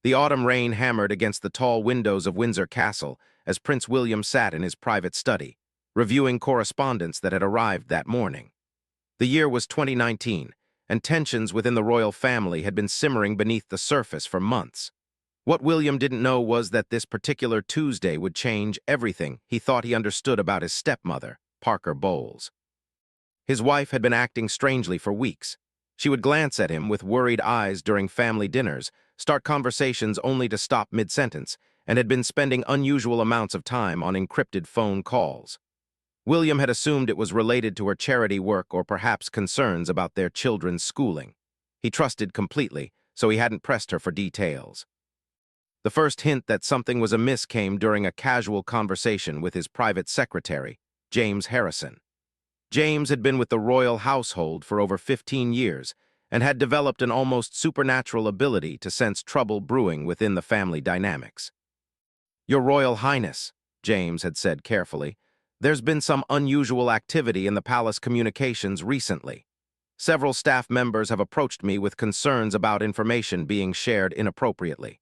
The autumn rain hammered against the tall windows of Windsor Castle as Prince William sat in his private study, reviewing correspondence that had arrived that morning. The year was 2019, and tensions within the royal family had been simmering beneath the surface for months. What William didn't know was that this particular Tuesday would change everything he thought he understood about his stepmother, Parker Bowles. His wife had been acting strangely for weeks. She would glance at him with worried eyes during family dinners, start conversations only to stop mid-sentence, and had been spending unusual amounts of time on encrypted phone calls. William had assumed it was related to her charity work or perhaps concerns about their children's schooling. He trusted completely, so he hadn't pressed her for details. The first hint that something was amiss came during a casual conversation with his private secretary, James Harrison. James had been with the royal household for over 15 years and had developed an almost supernatural ability to sense trouble brewing within the family dynamics. "Your Royal Highness," James had said carefully, "there's been some unusual activity in the palace communications recently. Several staff members have approached me with concerns about information being shared inappropriately."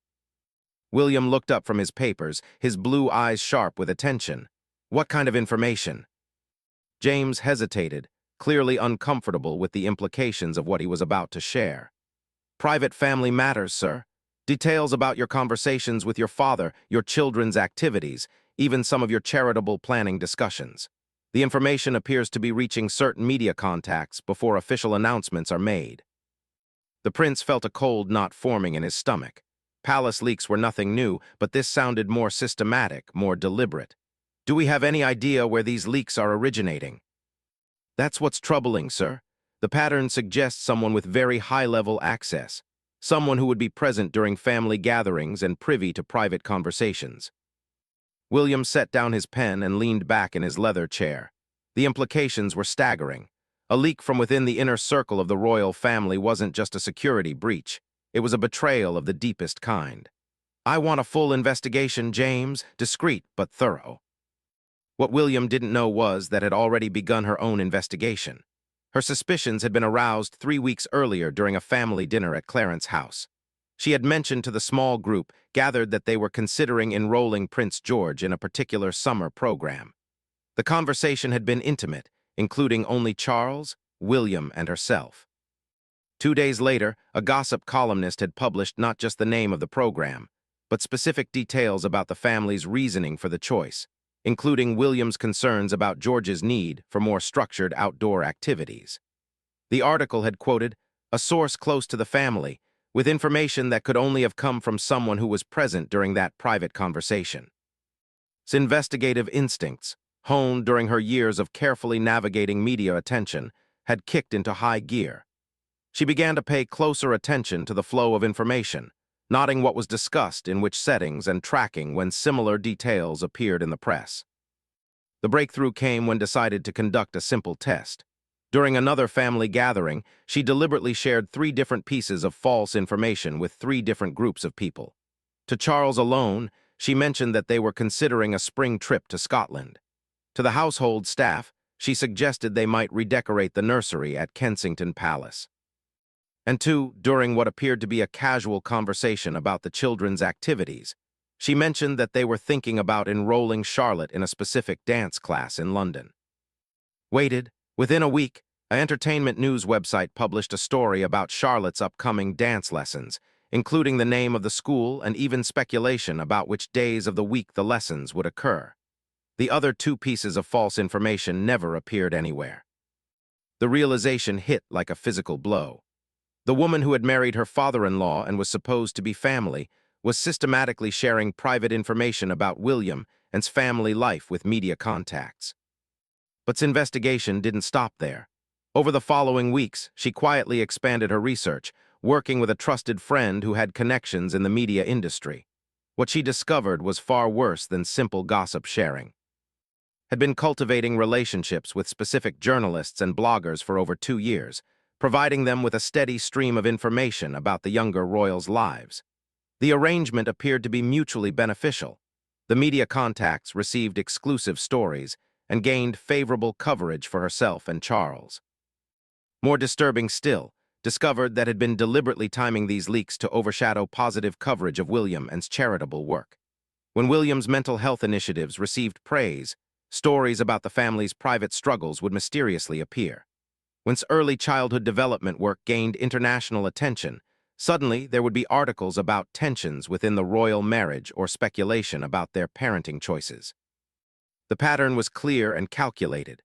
William looked up from his papers, his blue eyes sharp with attention. "What kind of information?" James hesitated, clearly uncomfortable with the implications of what he was about to share. "Private family matters, sir. Details about your conversations with your father, your children's activities, even some of your charitable planning discussions. The information appears to be reaching certain media contacts before official announcements are made." The prince felt a cold knot forming in his stomach. Palace leaks were nothing new, but this sounded more systematic, more deliberate. "Do we have any idea where these leaks are originating?" "That's what's troubling, sir. The pattern suggests someone with very high-level access, someone who would be present during family gatherings and privy to private conversations." William set down his pen and leaned back in his leather chair. The implications were staggering. A leak from within the inner circle of the royal family wasn't just a security breach. It was a betrayal of the deepest kind. "I want a full investigation, James, discreet but thorough." What William didn't know was that had already begun her own investigation. Her suspicions had been aroused 3 weeks earlier during a family dinner at Clarence's house. She had mentioned to the small group gathered that they were considering enrolling Prince George in a particular summer program. The conversation had been intimate, including only Charles, William, and herself. 2 days later, a gossip columnist had published not just the name of the program, but specific details about the family's reasoning for the choice, including William's concerns about George's need for more structured outdoor activities. The article had quoted a source close to the family, with information that could only have come from someone who was present during that private conversation. His investigative instincts, honed during her years of carefully navigating media attention, had kicked into high gear. She began to pay closer attention to the flow of information, noting what was discussed in which settings and tracking when similar details appeared in the press. The breakthrough came when decided to conduct a simple test. During another family gathering, she deliberately shared 3 different pieces of false information with 3 different groups of people. To Charles alone, she mentioned that they were considering a spring trip to Scotland. To the household staff, she suggested they might redecorate the nursery at Kensington Palace. And during what appeared to be a casual conversation about the children's activities, she mentioned that they were thinking about enrolling Charlotte in a specific dance class in London. Within a week, an entertainment news website published a story about Charlotte's upcoming dance lessons, including the name of the school and even speculation about which days of the week the lessons would occur. The other 2 pieces of false information never appeared anywhere. The realization hit like a physical blow. The woman who had married her father-in-law and was supposed to be family was systematically sharing private information about William and his family life with media contacts. But his investigation didn't stop there. Over the following weeks, she quietly expanded her research, working with a trusted friend who had connections in the media industry. What she discovered was far worse than simple gossip sharing. Had been cultivating relationships with specific journalists and bloggers for over 2 years, providing them with a steady stream of information about the younger royals' lives. The arrangement appeared to be mutually beneficial. The media contacts received exclusive stories and gained favorable coverage for herself and Charles. More disturbing still, discovered that had been deliberately timing these leaks to overshadow positive coverage of William and's charitable work. When William's mental health initiatives received praise, stories about the family's private struggles would mysteriously appear. Once early childhood development work gained international attention, suddenly there would be articles about tensions within the royal marriage or speculation about their parenting choices. The pattern was clear and calculated.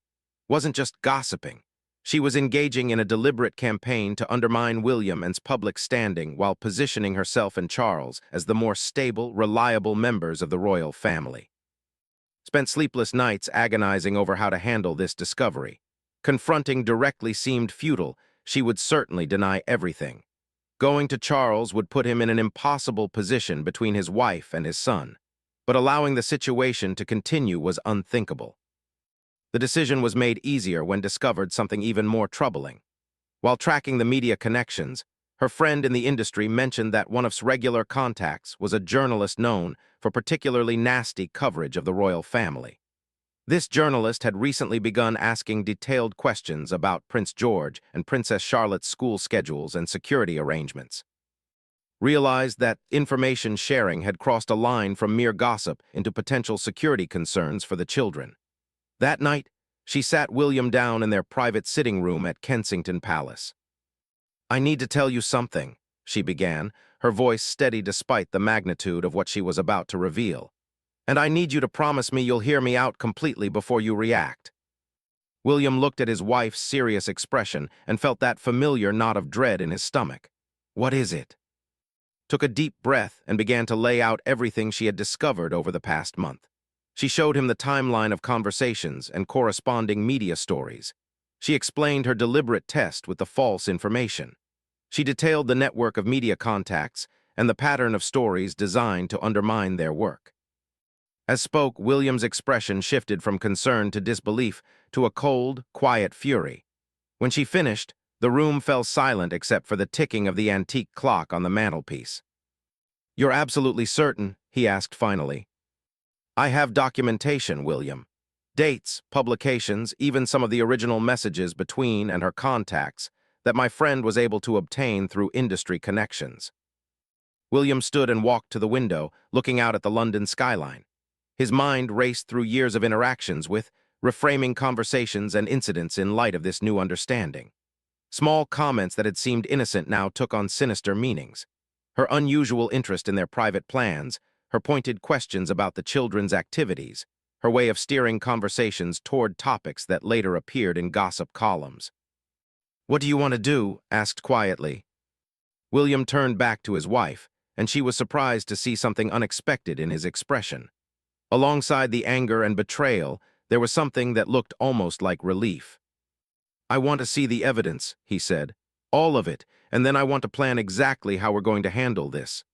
Wasn't just gossiping. She was engaging in a deliberate campaign to undermine William and's public standing while positioning herself and Charles as the more stable, reliable members of the royal family. Spent sleepless nights agonizing over how to handle this discovery. Confronting directly seemed futile. She would certainly deny everything. Going to Charles would put him in an impossible position between his wife and his son. But allowing the situation to continue was unthinkable. The decision was made easier when discovered something even more troubling. While tracking the media connections, her friend in the industry mentioned that one of his regular contacts was a journalist known for particularly nasty coverage of the royal family. This journalist had recently begun asking detailed questions about Prince George and Princess Charlotte's school schedules and security arrangements. Realized that information sharing had crossed a line from mere gossip into potential security concerns for the children. That night, she sat William down in their private sitting room at Kensington Palace. "I need to tell you something," she began, her voice steady despite the magnitude of what she was about to reveal. "And I need you to promise me you'll hear me out completely before you react." William looked at his wife's serious expression and felt that familiar knot of dread in his stomach. "What is it?" Took a deep breath and began to lay out everything she had discovered over the past month. She showed him the timeline of conversations and corresponding media stories. She explained her deliberate test with the false information. She detailed the network of media contacts and the pattern of stories designed to undermine their work. As spoke, William's expression shifted from concern to disbelief to a cold, quiet fury. When she finished, the room fell silent except for the ticking of the antique clock on the mantelpiece. "You're absolutely certain?" he asked finally. "I have documentation, William. Dates, publications, even some of the original messages between and her contacts that my friend was able to obtain through industry connections." William stood and walked to the window, looking out at the London skyline. His mind raced through years of interactions with, reframing conversations and incidents in light of this new understanding. Small comments that had seemed innocent now took on sinister meanings. Her unusual interest in their private plans, her pointed questions about the children's activities, her way of steering conversations toward topics that later appeared in gossip columns. "What do you want to do?" asked quietly. William turned back to his wife, and she was surprised to see something unexpected in his expression. Alongside the anger and betrayal, there was something that looked almost like relief. "I want to see the evidence," he said. "All of it, and then I want to plan exactly how we're going to handle this."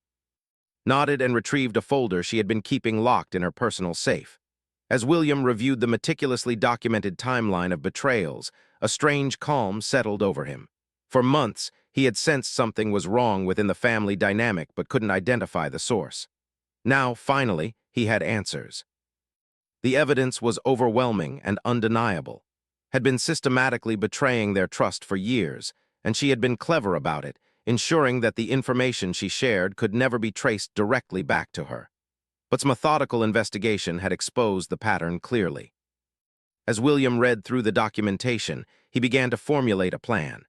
Nodded and retrieved a folder she had been keeping locked in her personal safe. As William reviewed the meticulously documented timeline of betrayals, a strange calm settled over him. For months, he had sensed something was wrong within the family dynamic but couldn't identify the source. Now, finally, he had answers. The evidence was overwhelming and undeniable. Had been systematically betraying their trust for years, and she had been clever about it, ensuring that the information she shared could never be traced directly back to her. But methodical investigation had exposed the pattern clearly. As William read through the documentation, he began to formulate a plan.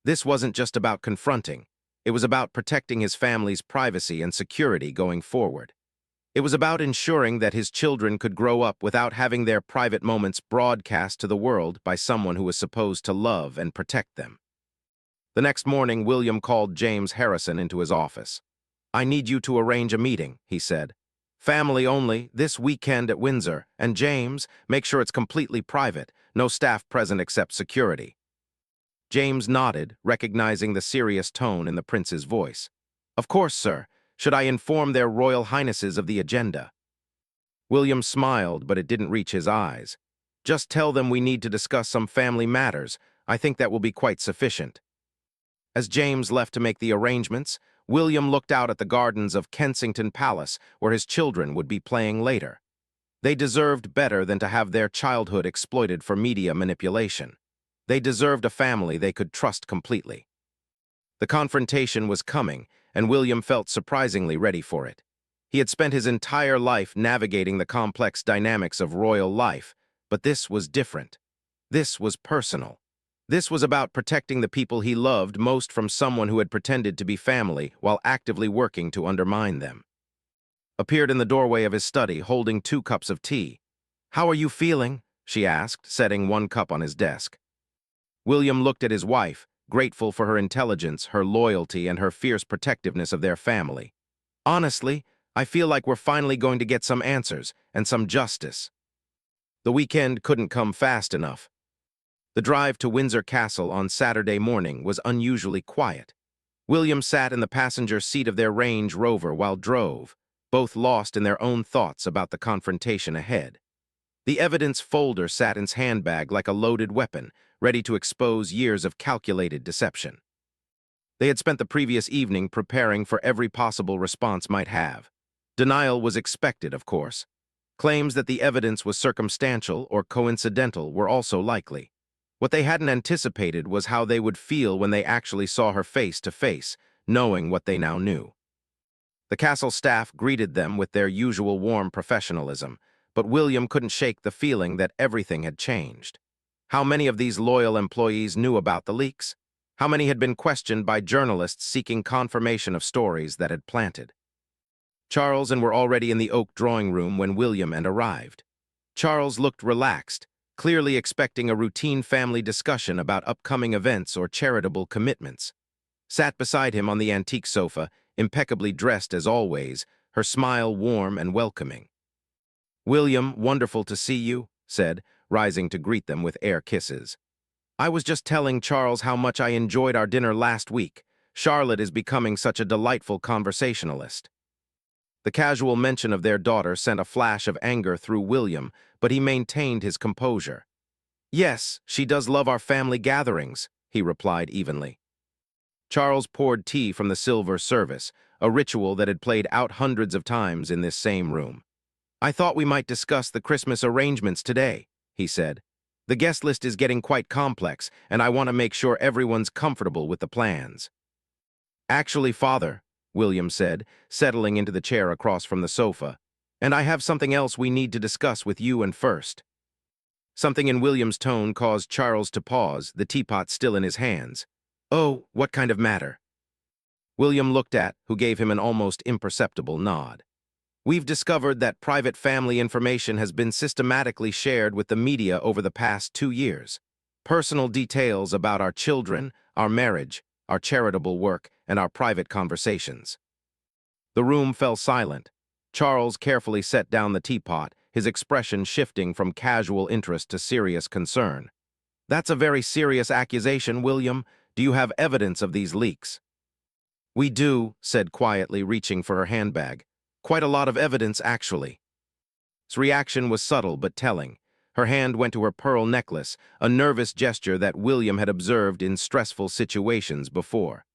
This wasn't just about confronting. It was about protecting his family's privacy and security going forward. It was about ensuring that his children could grow up without having their private moments broadcast to the world by someone who was supposed to love and protect them. The next morning, William called James Harrison into his office. "I need you to arrange a meeting," he said. "Family only, this weekend at Windsor, and James, make sure it's completely private, no staff present except security." James nodded, recognizing the serious tone in the prince's voice. "Of course, sir. Should I inform their royal highnesses of the agenda?" William smiled, but it didn't reach his eyes. "Just tell them we need to discuss some family matters. I think that will be quite sufficient." As James left to make the arrangements, William looked out at the gardens of Kensington Palace, where his children would be playing later. They deserved better than to have their childhood exploited for media manipulation. They deserved a family they could trust completely. The confrontation was coming, and William felt surprisingly ready for it. He had spent his entire life navigating the complex dynamics of royal life, but this was different. This was personal. This was about protecting the people he loved most from someone who had pretended to be family while actively working to undermine them. Appeared in the doorway of his study, holding 2 cups of tea. "How are you feeling?" she asked, setting 1 cup on his desk. William looked at his wife, grateful for her intelligence, her loyalty, and her fierce protectiveness of their family. "Honestly, I feel like we're finally going to get some answers and some justice." The weekend couldn't come fast enough. The drive to Windsor Castle on Saturday morning was unusually quiet. William sat in the passenger seat of their Range Rover while drove, both lost in their own thoughts about the confrontation ahead. The evidence folder sat in his handbag like a loaded weapon, ready to expose years of calculated deception. They had spent the previous evening preparing for every possible response might have. Denial was expected, of course. Claims that the evidence was circumstantial or coincidental were also likely. What they hadn't anticipated was how they would feel when they actually saw her face to face, knowing what they now knew. The castle staff greeted them with their usual warm professionalism, but William couldn't shake the feeling that everything had changed. How many of these loyal employees knew about the leaks? How many had been questioned by journalists seeking confirmation of stories that had planted? Charles and were already in the oak drawing room when William arrived. Charles looked relaxed, clearly expecting a routine family discussion about upcoming events or charitable commitments. Sat beside him on the antique sofa, impeccably dressed as always, her smile warm and welcoming. "William, wonderful to see you," said, rising to greet them with air kisses. "I was just telling Charles how much I enjoyed our dinner last week. Charlotte is becoming such a delightful conversationalist." The casual mention of their daughter sent a flash of anger through William, but he maintained his composure. "Yes, she does love our family gatherings," he replied evenly. Charles poured tea from the silver service, a ritual that had played out hundreds of times in this same room. "I thought we might discuss the Christmas arrangements today," he said. "The guest list is getting quite complex, and I want to make sure everyone's comfortable with the plans." "Actually, Father," William said, settling into the chair across from the sofa, "and I have something else we need to discuss with you and first." Something in William's tone caused Charles to pause, the teapot still in his hands. "Oh, what kind of matter?" William looked at, who gave him an almost imperceptible nod. "We've discovered that private family information has been systematically shared with the media over the past 2 years. Personal details about our children, our marriage, our charitable work, and our private conversations." The room fell silent. Charles carefully set down the teapot, his expression shifting from casual interest to serious concern. "That's a very serious accusation, William. Do you have evidence of these leaks?" "We do," said quietly, reaching for her handbag. "Quite a lot of evidence, actually." His reaction was subtle but telling. Her hand went to her pearl necklace, a nervous gesture that William had observed in stressful situations before.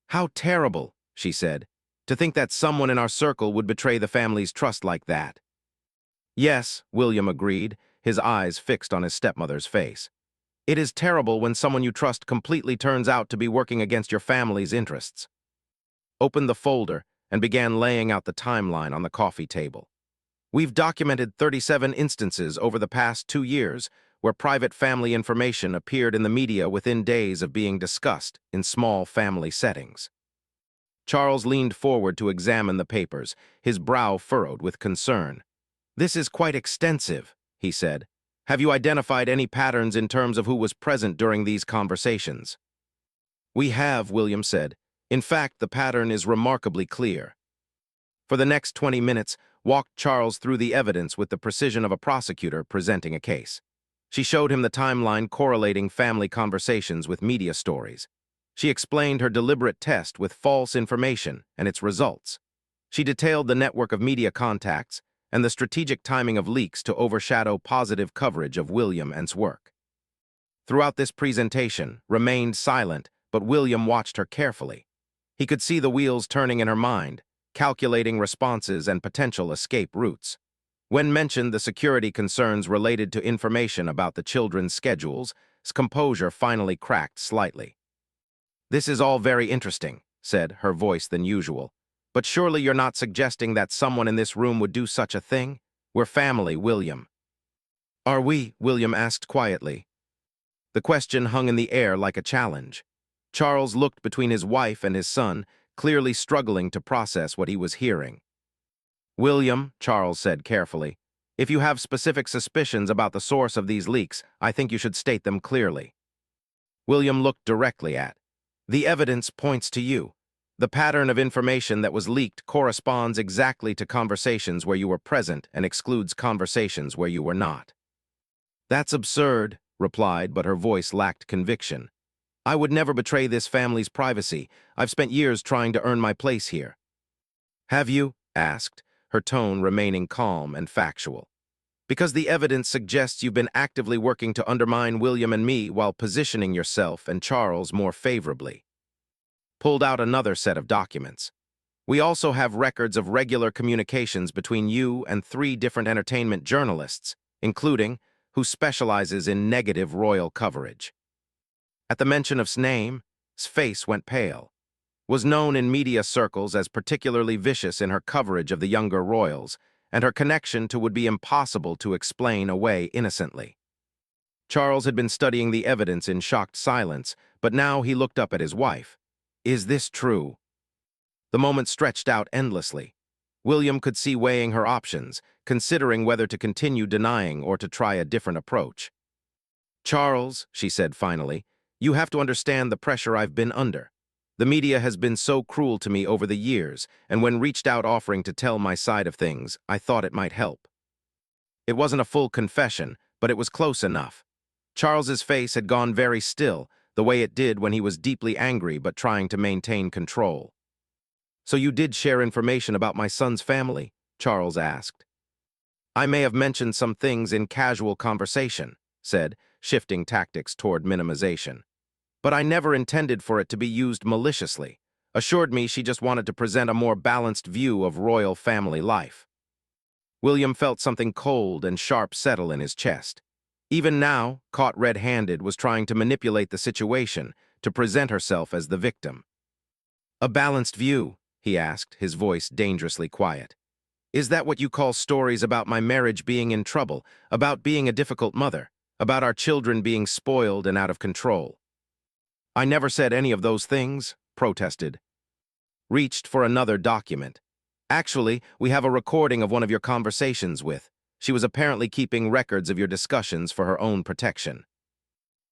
"How terrible," she said, "to think that someone in our circle would betray the family's trust like that." "Yes," William agreed, his eyes fixed on his stepmother's face. "It is terrible when someone you trust completely turns out to be working against your family's interests." Opened the folder and began laying out the timeline on the coffee table. "We've documented 37 instances over the past 2 years where private family information appeared in the media within days of being discussed in small family settings." Charles leaned forward to examine the papers, his brow furrowed with concern. "This is quite extensive," he said. "Have you identified any patterns in terms of who was present during these conversations?" "We have," William said. "In fact, the pattern is remarkably clear." For the next 20 minutes, walked Charles through the evidence with the precision of a prosecutor presenting a case. She showed him the timeline correlating family conversations with media stories. She explained her deliberate test with false information and its results. She detailed the network of media contacts and the strategic timing of leaks to overshadow positive coverage of William and's work. Throughout this presentation, remained silent, but William watched her carefully. He could see the wheels turning in her mind, calculating responses and potential escape routes. When mentioned the security concerns related to information about the children's schedules, his composure finally cracked slightly. "This is all very interesting," said, her voice than usual. "But surely you're not suggesting that someone in this room would do such a thing? We're family, William." "Are we?" William asked quietly. The question hung in the air like a challenge. Charles looked between his wife and his son, clearly struggling to process what he was hearing. "William," Charles said carefully, "if you have specific suspicions about the source of these leaks, I think you should state them clearly." William looked directly at. "The evidence points to you. The pattern of information that was leaked corresponds exactly to conversations where you were present and excludes conversations where you were not." "That's absurd," replied, but her voice lacked conviction. "I would never betray this family's privacy. I've spent years trying to earn my place here." "Have you?" asked, her tone remaining calm and factual. "Because the evidence suggests you've been actively working to undermine William and me while positioning yourself and Charles more favorably." Pulled out another set of documents. "We also have records of regular communications between you and 3 different entertainment journalists, including who specializes in negative royal coverage." At the mention of his name, his face went pale. Was known in media circles as particularly vicious in her coverage of the younger royals, and her connection to would be impossible to explain away innocently. Charles had been studying the evidence in shocked silence, but now he looked up at his wife. "Is this true?" The moment stretched out endlessly. William could see weighing her options, considering whether to continue denying or to try a different approach. "Charles," she said finally, "you have to understand the pressure I've been under. The media has been so cruel to me over the years, and when reached out offering to tell my side of things, I thought it might help." It wasn't a full confession, but it was close enough. Charles's face had gone very still, the way it did when he was deeply angry but trying to maintain control. "So you did share information about my son's family?" Charles asked. "I may have mentioned some things in casual conversation," said, shifting tactics toward minimization. "But I never intended for it to be used maliciously. Assured me she just wanted to present a more balanced view of royal family life." William felt something cold and sharp settle in his chest. Even now, caught red-handed, was trying to manipulate the situation, to present herself as the victim. "A balanced view?" he asked, his voice dangerously quiet. "Is that what you call stories about my marriage being in trouble, about being a difficult mother, about our children being spoiled and out of control?" "I never said any of those things," protested. Reached for another document. "Actually, we have a recording of one of your conversations with. She was apparently keeping records of your discussions for her own protection."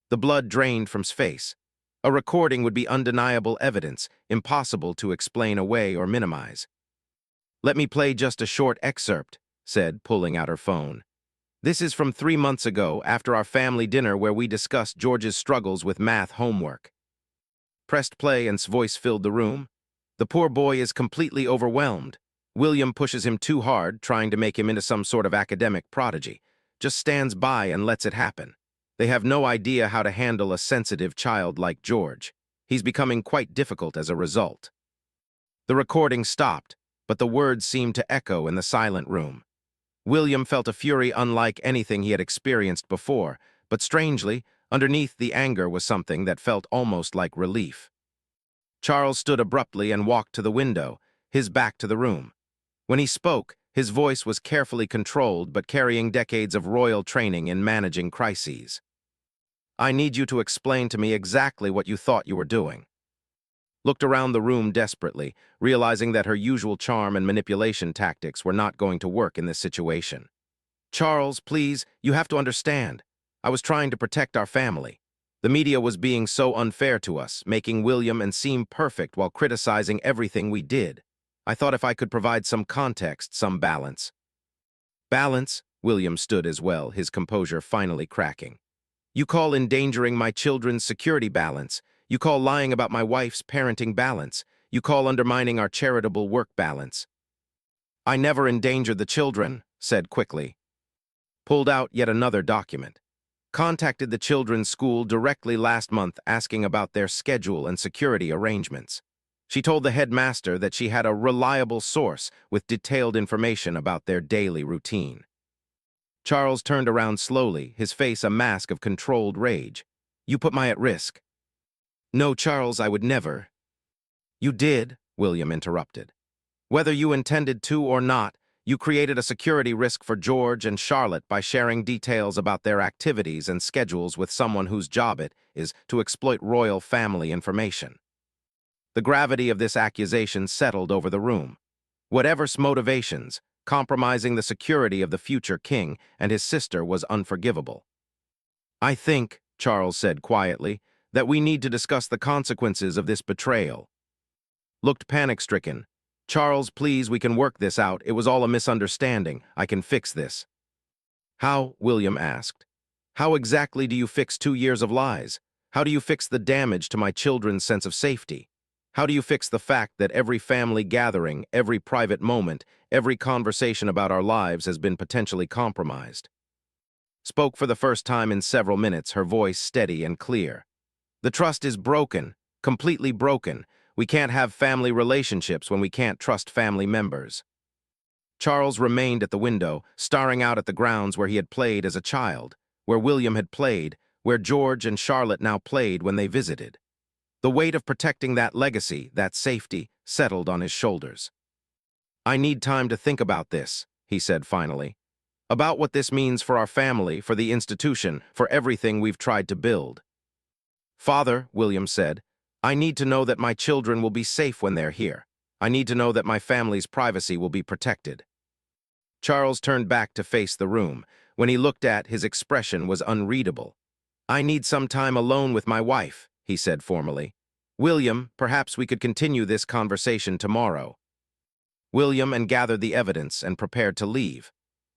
The blood drained from his face. A recording would be undeniable evidence, impossible to explain away or minimize. "Let me play just a short excerpt," said, pulling out her phone. "This is from 3 months ago, after our family dinner where we discussed George's struggles with math homework." Pressed play and his voice filled the room. "The poor boy is completely overwhelmed. William pushes him too hard, trying to make him into some sort of academic prodigy. Just stands by and lets it happen. They have no idea how to handle a sensitive child like George. He's becoming quite difficult as a result." The recording stopped, but the words seemed to echo in the silent room. William felt a fury unlike anything he had experienced before, but strangely, underneath the anger was something that felt almost like relief. Charles stood abruptly and walked to the window, his back to the room. When he spoke, his voice was carefully controlled but carrying decades of royal training in managing crises. "I need you to explain to me exactly what you thought you were doing." Looked around the room desperately, realizing that her usual charm and manipulation tactics were not going to work in this situation. "Charles, please, you have to understand. I was trying to protect our family. The media was being so unfair to us, making William and seem perfect while criticizing everything we did. I thought if I could provide some context, some balance." "Balance?" William stood as well, his composure finally cracking. "You call endangering my children's security balance. You call lying about my wife's parenting balance. You call undermining our charitable work balance." "I never endangered the children," said quickly. Pulled out yet another document. Contacted the children's school directly last month asking about their schedule and security arrangements. She told the headmaster that she had a reliable source with detailed information about their daily routine. Charles turned around slowly, his face a mask of controlled rage. "You put my at risk." No, Charles, I would never. You did, William interrupted. Whether you intended to or not, you created a security risk for George and Charlotte by sharing details about their activities and schedules with someone whose job it is to exploit royal family information. The gravity of this accusation settled over the room. Whatever's motivations, compromising the security of the future king and his sister was unforgivable. I think, Charles said quietly, that we need to discuss the consequences of this betrayal. Looked panic-stricken. Charles, please, we can work this out. It was all a misunderstanding. I can fix this. How? William asked. How exactly do you fix 2 years of lies? How do you fix the damage to my children's sense of safety? How do you fix the fact that every family gathering, every private moment, every conversation about our lives has been potentially compromised? Spoke for the first time in several minutes, her voice steady and clear. The trust is broken, completely broken. We can't have family relationships when we can't trust family members. Charles remained at the window, staring out at the grounds where he had played as a child, where William had played, where George and Charlotte now played when they visited. The weight of protecting that legacy, that safety, settled on his shoulders. I need time to think about this, he said finally. About what this means for our family, for the institution, for everything we've tried to build. Father, William said, I need to know that my children will be safe when they're here. I need to know that my family's privacy will be protected. Charles turned back to face the room. When he looked at, his expression was unreadable. I need some time alone with my wife, he said formally. William, perhaps we could continue this conversation tomorrow. William gathered the evidence and prepared to leave.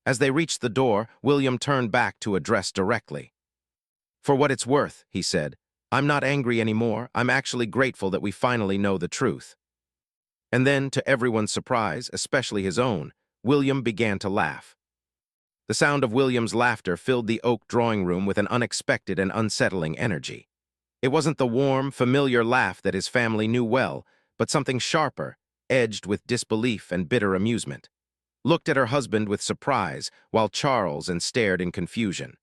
As they reached the door, William turned back to address directly. For what it's worth, he said, I'm not angry anymore. I'm actually grateful that we finally know the truth. And then, to everyone's surprise, especially his own, William began to laugh. The sound of William's laughter filled the oak drawing room with an unexpected and unsettling energy. It wasn't the warm, familiar laugh that his family knew well, but something sharper, edged with disbelief and bitter amusement. Looked at her husband with surprise, while Charles stared in confusion.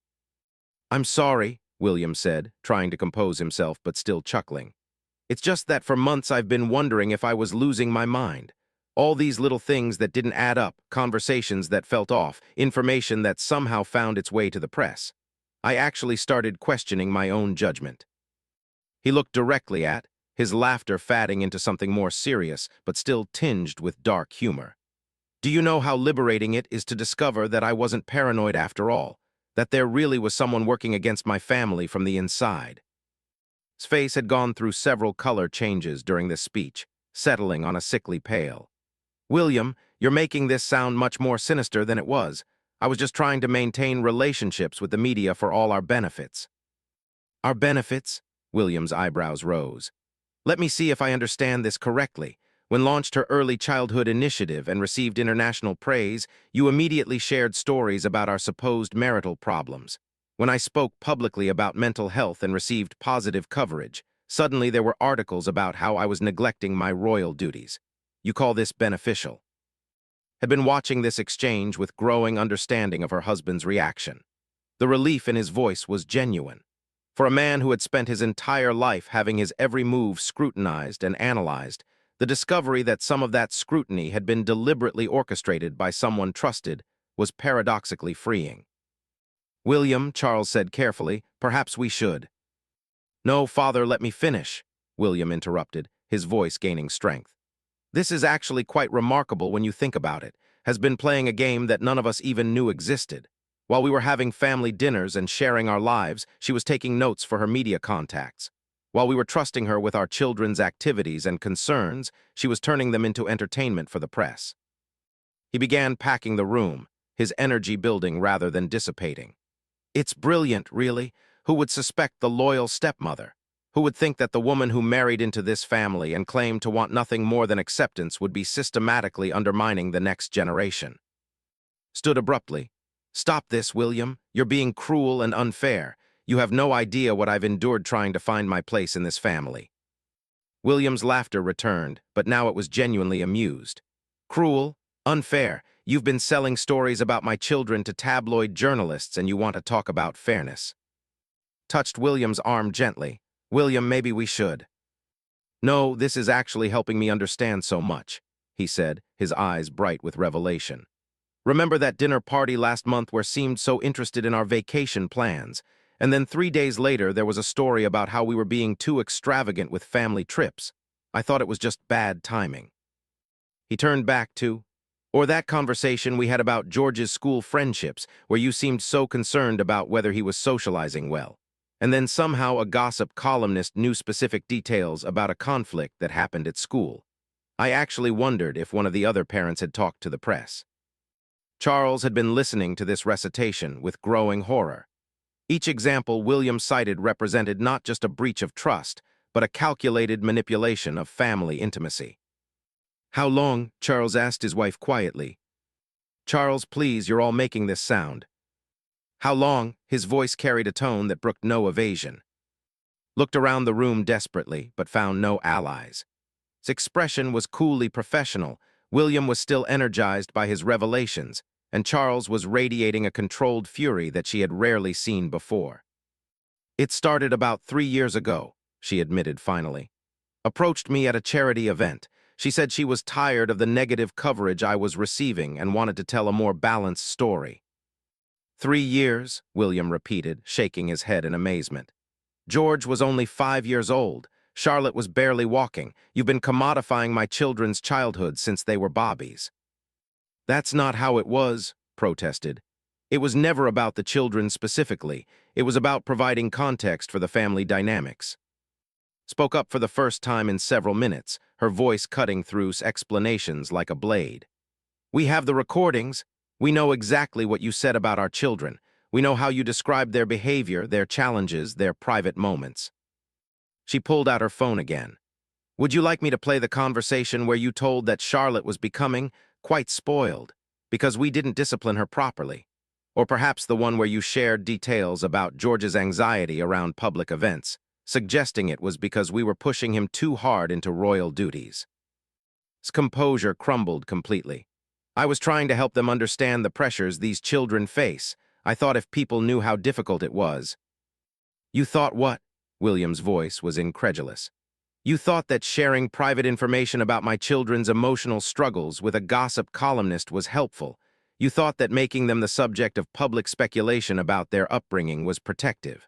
I'm sorry, William said, trying to compose himself but still chuckling. It's just that for months I've been wondering if I was losing my mind. All these little things that didn't add up, conversations that felt off, information that somehow found its way to the press. I actually started questioning my own judgment. He looked directly at, his laughter fading into something more serious, but still tinged with dark humor. Do you know how liberating it is to discover that I wasn't paranoid after all? That there really was someone working against my family from the inside? His face had gone through several color changes during this speech, settling on a sickly pale. William, you're making this sound much more sinister than it was. I was just trying to maintain relationships with the media for all our benefits. Our benefits? William's eyebrows rose. Let me see if I understand this correctly. When launched her early childhood initiative and received international praise, you immediately shared stories about our supposed marital problems. When I spoke publicly about mental health and received positive coverage, suddenly there were articles about how I was neglecting my royal duties. You call this beneficial? Had been watching this exchange with growing understanding of her husband's reaction. The relief in his voice was genuine. For a man who had spent his entire life having his every move scrutinized and analyzed, the discovery that some of that scrutiny had been deliberately orchestrated by someone trusted was paradoxically freeing. William, Charles said carefully, perhaps we should. No, Father, let me finish, William interrupted, his voice gaining strength. This is actually quite remarkable when you think about it, has been playing a game that none of us even knew existed. While we were having family dinners and sharing our lives, she was taking notes for her media contacts. While we were trusting her with our children's activities and concerns, she was turning them into entertainment for the press. He began packing the room, his energy building rather than dissipating. It's brilliant, really. Who would suspect the loyal stepmother? Who would think that the woman who married into this family and claimed to want nothing more than acceptance would be systematically undermining the next generation? Stood abruptly. Stop this, William. You're being cruel and unfair. You have no idea what I've endured trying to find my place in this family. William's laughter returned, but now it was genuinely amused. Cruel? Unfair? You've been selling stories about my children to tabloid journalists and you want to talk about fairness. Touched William's arm gently. William, maybe we should. No, this is actually helping me understand so much, he said, his eyes bright with revelation. Remember that dinner party last month where seemed so interested in our vacation plans, and then 3 days later there was a story about how we were being too extravagant with family trips. I thought it was just bad timing. He turned back to, or that conversation we had about George's school friendships, where you seemed so concerned about whether he was socializing well. And then somehow a gossip columnist knew specific details about a conflict that happened at school. I actually wondered if one of the other parents had talked to the press. Charles had been listening to this recitation with growing horror. Each example William cited represented not just a breach of trust, but a calculated manipulation of family intimacy. How long? Charles asked his wife quietly. Charles, please, you're all making this sound. How long? His voice carried a tone that brooked no evasion. Looked around the room desperately, but found no allies. His expression was coolly professional. William was still energized by his revelations, and Charles was radiating a controlled fury that she had rarely seen before. It started about 3 years ago, she admitted finally. Approached me at a charity event. She said she was tired of the negative coverage I was receiving and wanted to tell a more balanced story. 3 years, William repeated, shaking his head in amazement. George was only 5 years old. Charlotte was barely walking. You've been commodifying my children's childhood since they were Bobbies. That's not how it was, protested. It was never about the children specifically. It was about providing context for the family dynamics. Spoke up for the first time in several minutes, her voice cutting through explanations like a blade. We have the recordings. We know exactly what you said about our children. We know how you described their behavior, their challenges, their private moments. She pulled out her phone again. Would you like me to play the conversation where you told that Charlotte was becoming quite spoiled because we didn't discipline her properly? Or perhaps the one where you shared details about George's anxiety around public events, suggesting it was because we were pushing him too hard into royal duties. His composure crumbled completely. I was trying to help them understand the pressures these children face. I thought if people knew how difficult it was. You thought what? William's voice was incredulous. You thought that sharing private information about my children's emotional struggles with a gossip columnist was helpful. You thought that making them the subject of public speculation about their upbringing was protective.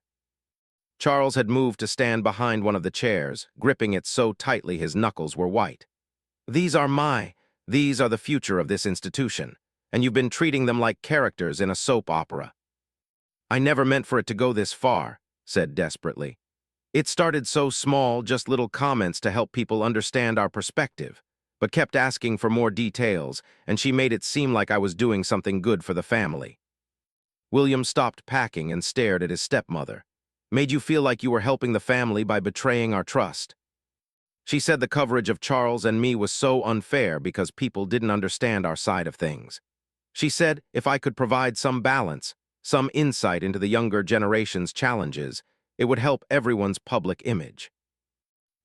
Charles had moved to stand behind one of the chairs, gripping it so tightly his knuckles were white. These are the future of this institution, and you've been treating them like characters in a soap opera. I never meant for it to go this far, said desperately. It started so small, just little comments to help people understand our perspective, but kept asking for more details, and she made it seem like I was doing something good for the family. William stopped packing and stared at his stepmother. Made you feel like you were helping the family by betraying our trust. She said the coverage of Charles and me was so unfair because people didn't understand our side of things. She said if I could provide some balance, some insight into the younger generation's challenges, it would help everyone's public image.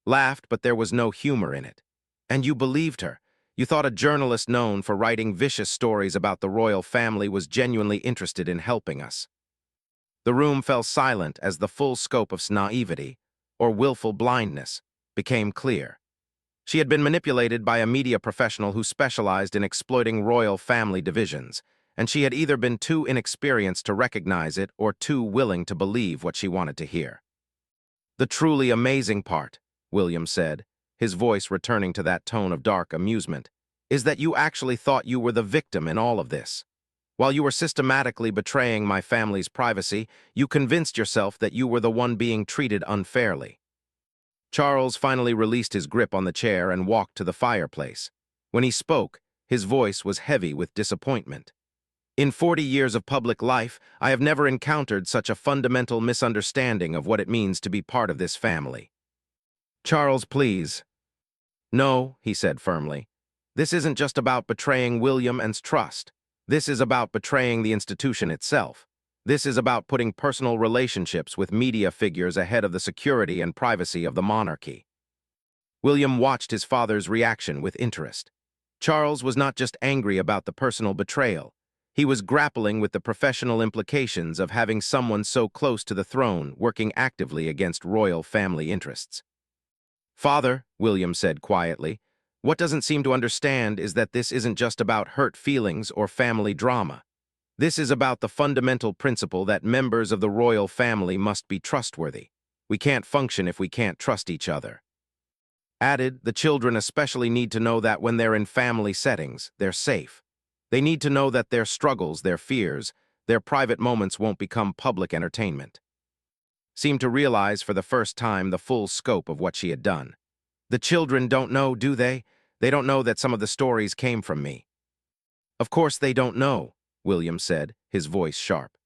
Laughed, but there was no humor in it. And you believed her. You thought a journalist known for writing vicious stories about the royal family was genuinely interested in helping us. The room fell silent as the full scope of naivety, or willful blindness, became clear. She had been manipulated by a media professional who specialized in exploiting royal family divisions, and she had either been too inexperienced to recognize it or too willing to believe what she wanted to hear. The truly amazing part, William said, his voice returning to that tone of dark amusement, is that you actually thought you were the victim in all of this. While you were systematically betraying my family's privacy, you convinced yourself that you were the one being treated unfairly. Charles finally released his grip on the chair and walked to the fireplace. When he spoke, his voice was heavy with disappointment. In 40 years of public life, I have never encountered such a fundamental misunderstanding of what it means to be part of this family. Charles, please. No, he said firmly. This isn't just about betraying William and's trust. This is about betraying the institution itself. This is about putting personal relationships with media figures ahead of the security and privacy of the monarchy. William watched his father's reaction with interest. Charles was not just angry about the personal betrayal. He was grappling with the professional implications of having someone so close to the throne working actively against royal family interests. "Father," William said quietly, "what doesn't seem to understand is that this isn't just about hurt feelings or family drama. This is about the fundamental principle that members of the royal family must be trustworthy. We can't function if we can't trust each other." Added, the children especially need to know that when they're in family settings, they're safe. They need to know that their struggles, their fears, their private moments won't become public entertainment. Seemed to realize for the first time the full scope of what she had done. "The children don't know, do they? They don't know that some of the stories came from me." "Of course they don't know," William said, his voice sharp.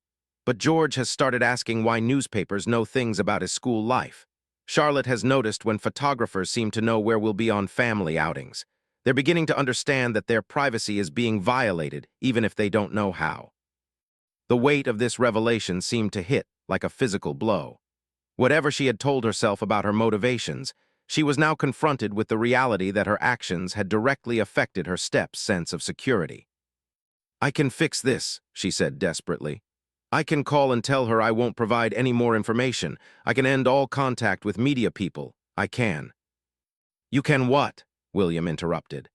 "But George has started asking why newspapers know things about his school life. Charlotte has noticed when photographers seem to know where we'll be on family outings. They're beginning to understand that their privacy is being violated, even if they don't know how." The weight of this revelation seemed to hit like a physical blow. Whatever she had told herself about her motivations, she was now confronted with the reality that her actions had directly affected her step's sense of security. "I can fix this," she said desperately. "I can call and tell her I won't provide any more information. I can end all contact with media people. I can." "You can what?" William interrupted.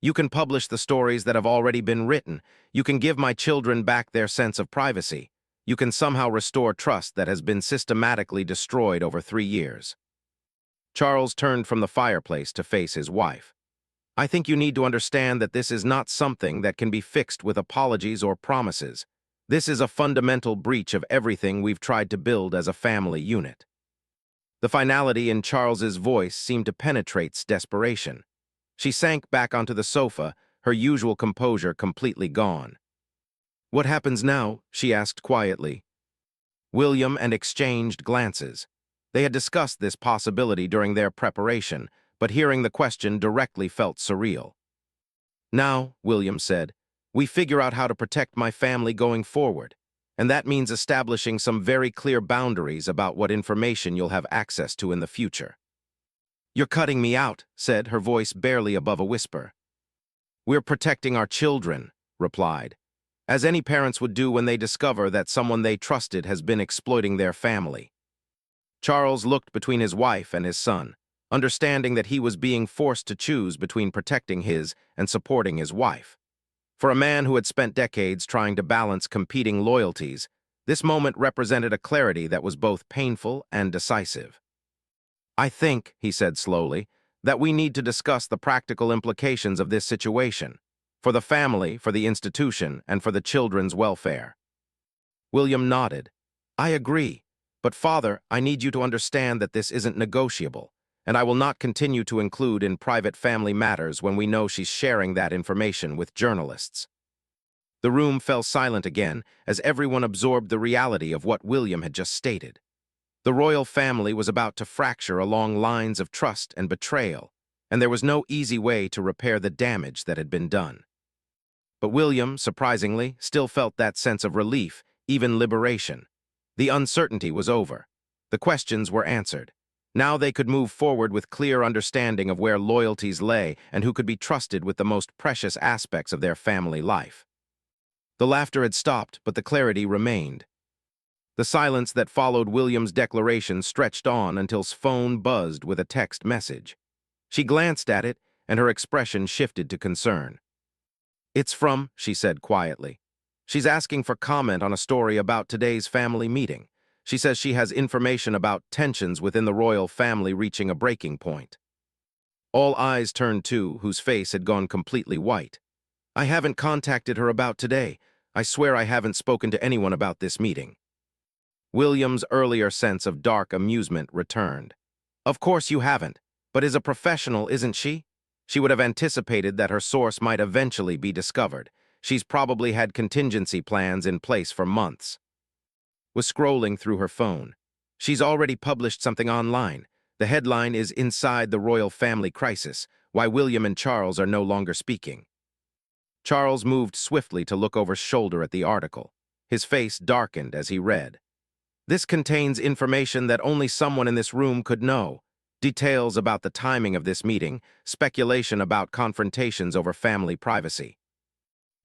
"You can publish the stories that have already been written. You can give my children back their sense of privacy. You can somehow restore trust that has been systematically destroyed over 3 years." Charles turned from the fireplace to face his wife. "I think you need to understand that this is not something that can be fixed with apologies or promises. This is a fundamental breach of everything we've tried to build as a family unit." The finality in Charles's voice seemed to penetrate desperation. She sank back onto the sofa, her usual composure completely gone. "What happens now?" she asked quietly. William and exchanged glances. They had discussed this possibility during their preparation, but hearing the question directly felt surreal. "Now," William said, "we figure out how to protect my family going forward, and that means establishing some very clear boundaries about what information you'll have access to in the future." "You're cutting me out," said, her voice barely above a whisper. "We're protecting our children," replied, "as any parents would do when they discover that someone they trusted has been exploiting their family." Charles looked between his wife and his son, understanding that he was being forced to choose between protecting his and supporting his wife. For a man who had spent decades trying to balance competing loyalties, this moment represented a clarity that was both painful and decisive. "I think," he said slowly, "that we need to discuss the practical implications of this situation, for the family, for the institution, and for the children's welfare." William nodded. "I agree. But Father, I need you to understand that this isn't negotiable, and I will not continue to include in private family matters when we know she's sharing that information with journalists." The room fell silent again as everyone absorbed the reality of what William had just stated. The royal family was about to fracture along lines of trust and betrayal, and there was no easy way to repair the damage that had been done. But William, surprisingly, still felt that sense of relief, even liberation. The uncertainty was over. The questions were answered. Now they could move forward with clear understanding of where loyalties lay and who could be trusted with the most precious aspects of their family life. The laughter had stopped, but the clarity remained. The silence that followed William's declaration stretched on until his phone buzzed with a text message. She glanced at it, and her expression shifted to concern. "It's from," she said quietly. "She's asking for comment on a story about today's family meeting. She says she has information about tensions within the royal family reaching a breaking point." All eyes turned to whose face had gone completely white. "I haven't contacted her about today. I swear I haven't spoken to anyone about this meeting." William's earlier sense of dark amusement returned. "Of course you haven't, but is a professional, isn't she? She would have anticipated that her source might eventually be discovered. She's probably had contingency plans in place for months." Was scrolling through her phone. "She's already published something online. The headline is 'Inside the Royal Family Crisis: Why William and Charles Are No Longer Speaking.'" Charles moved swiftly to look over his shoulder at the article. His face darkened as he read. "This contains information that only someone in this room could know. Details about the timing of this meeting, speculation about confrontations over family privacy."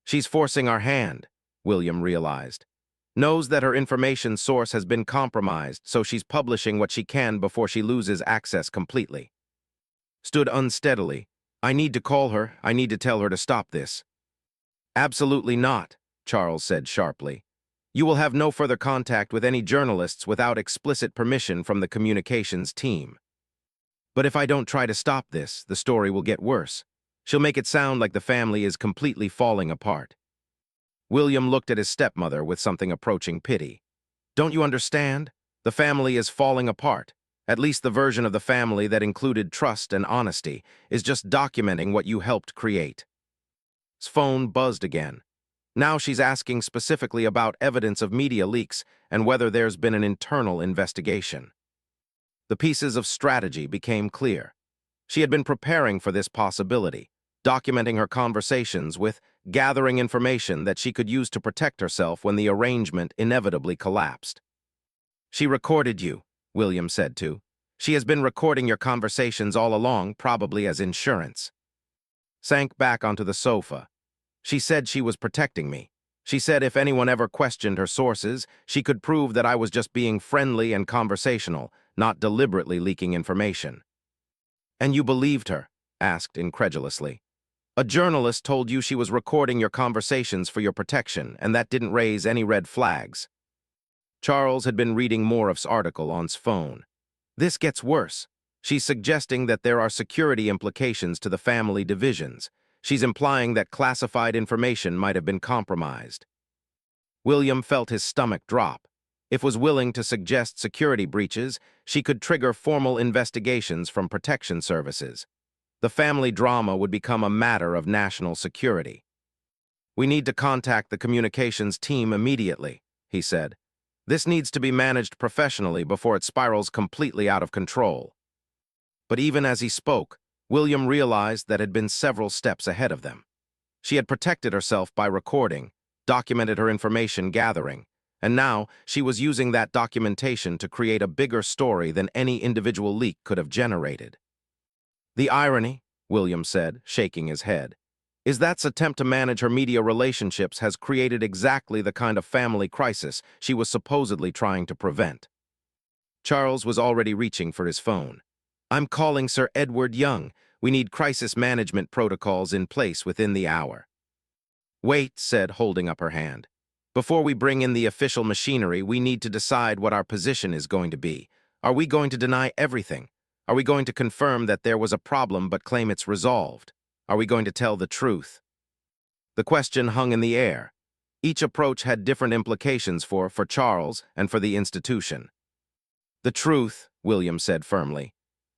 "She's forcing our hand," William realized. Knows that her information source has been compromised, so she's publishing what she can before she loses access completely. Stood unsteadily. I need to call her. I need to tell her to stop this. Absolutely not, Charles said sharply. You will have no further contact with any journalists without explicit permission from the communications team. But if I don't try to stop this, the story will get worse. She'll make it sound like the family is completely falling apart. William looked at his stepmother with something approaching pity. Don't you understand? The family is falling apart. At least the version of the family that included trust and honesty is just documenting what you helped create. His phone buzzed again. Now she's asking specifically about evidence of media leaks and whether there's been an internal investigation. The pieces of strategy became clear. She had been preparing for this possibility, documenting her conversations with, gathering information that she could use to protect herself when the arrangement inevitably collapsed. She recorded you, William said too. She has been recording your conversations all along, probably as insurance. Sank back onto the sofa. She said she was protecting me. She said if anyone ever questioned her sources, she could prove that I was just being friendly and conversational, not deliberately leaking information. And you believed her? Asked incredulously. A journalist told you she was recording your conversations for your protection, and that didn't raise any red flags. Charles had been reading Morav's article on his phone. This gets worse. She's suggesting that there are security implications to the family divisions. She's implying that classified information might have been compromised. William felt his stomach drop. If was willing to suggest security breaches, she could trigger formal investigations from protection services. The family drama would become a matter of national security. We need to contact the communications team immediately, he said. This needs to be managed professionally before it spirals completely out of control. But even as he spoke, William realized that had been several steps ahead of them. She had protected herself by recording, documented her information gathering, and now she was using that documentation to create a bigger story than any individual leak could have generated. The irony, William said, shaking his head, is that's attempt to manage her media relationships has created exactly the kind of family crisis she was supposedly trying to prevent. Charles was already reaching for his phone. I'm calling Sir Edward Young. We need crisis management protocols in place within the hour. Wait, said, holding up her hand. Before we bring in the official machinery, we need to decide what our position is going to be. Are we going to deny everything? Are we going to confirm that there was a problem but claim it's resolved? Are we going to tell the truth? The question hung in the air. Each approach had different implications for Charles and for the institution. The truth, William said firmly.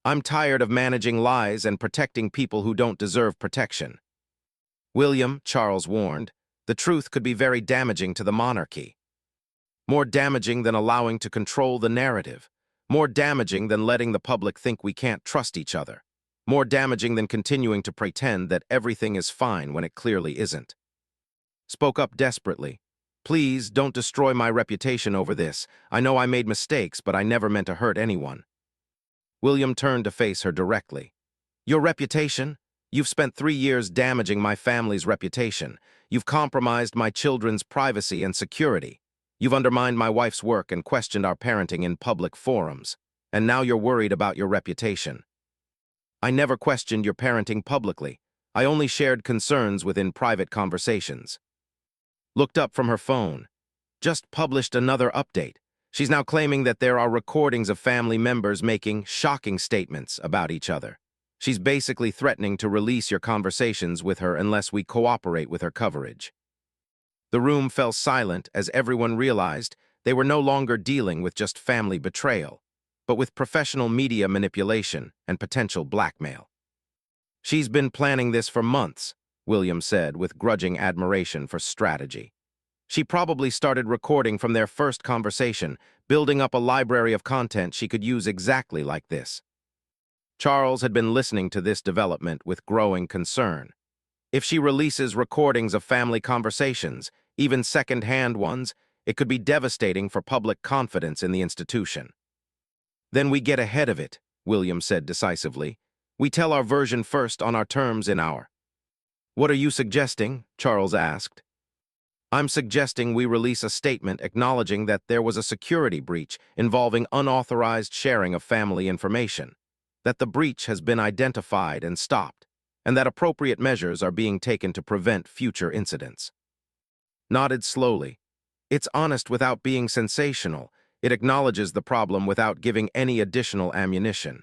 I'm tired of managing lies and protecting people who don't deserve protection. William, Charles warned, the truth could be very damaging to the monarchy. More damaging than allowing to control the narrative. More damaging than letting the public think we can't trust each other. More damaging than continuing to pretend that everything is fine when it clearly isn't. Spoke up desperately. Please, don't destroy my reputation over this. I know I made mistakes, but I never meant to hurt anyone. William turned to face her directly. Your reputation? You've spent 3 years damaging my family's reputation. You've compromised my children's privacy and security. You've undermined my wife's work and questioned our parenting in public forums. And now you're worried about your reputation. I never questioned your parenting publicly. I only shared concerns within private conversations. Looked up from her phone. Just published another update. She's now claiming that there are recordings of family members making shocking statements about each other. She's basically threatening to release your conversations with her unless we cooperate with her coverage. The room fell silent as everyone realized they were no longer dealing with just family betrayal, but with professional media manipulation and potential blackmail. She's been planning this for months, William said with grudging admiration for strategy. She probably started recording from their first conversation, building up a library of content she could use exactly like this. Charles had been listening to this development with growing concern. If she releases recordings of family conversations, even second-hand ones, it could be devastating for public confidence in the institution. Then we get ahead of it, William said decisively. We tell our version first on our terms in our. What are you suggesting? Charles asked. I'm suggesting we release a statement acknowledging that there was a security breach involving unauthorized sharing of family information, that the breach has been identified and stopped, and that appropriate measures are being taken to prevent future incidents. Nodded slowly. It's honest without being sensational. It acknowledges the problem without giving any additional ammunition.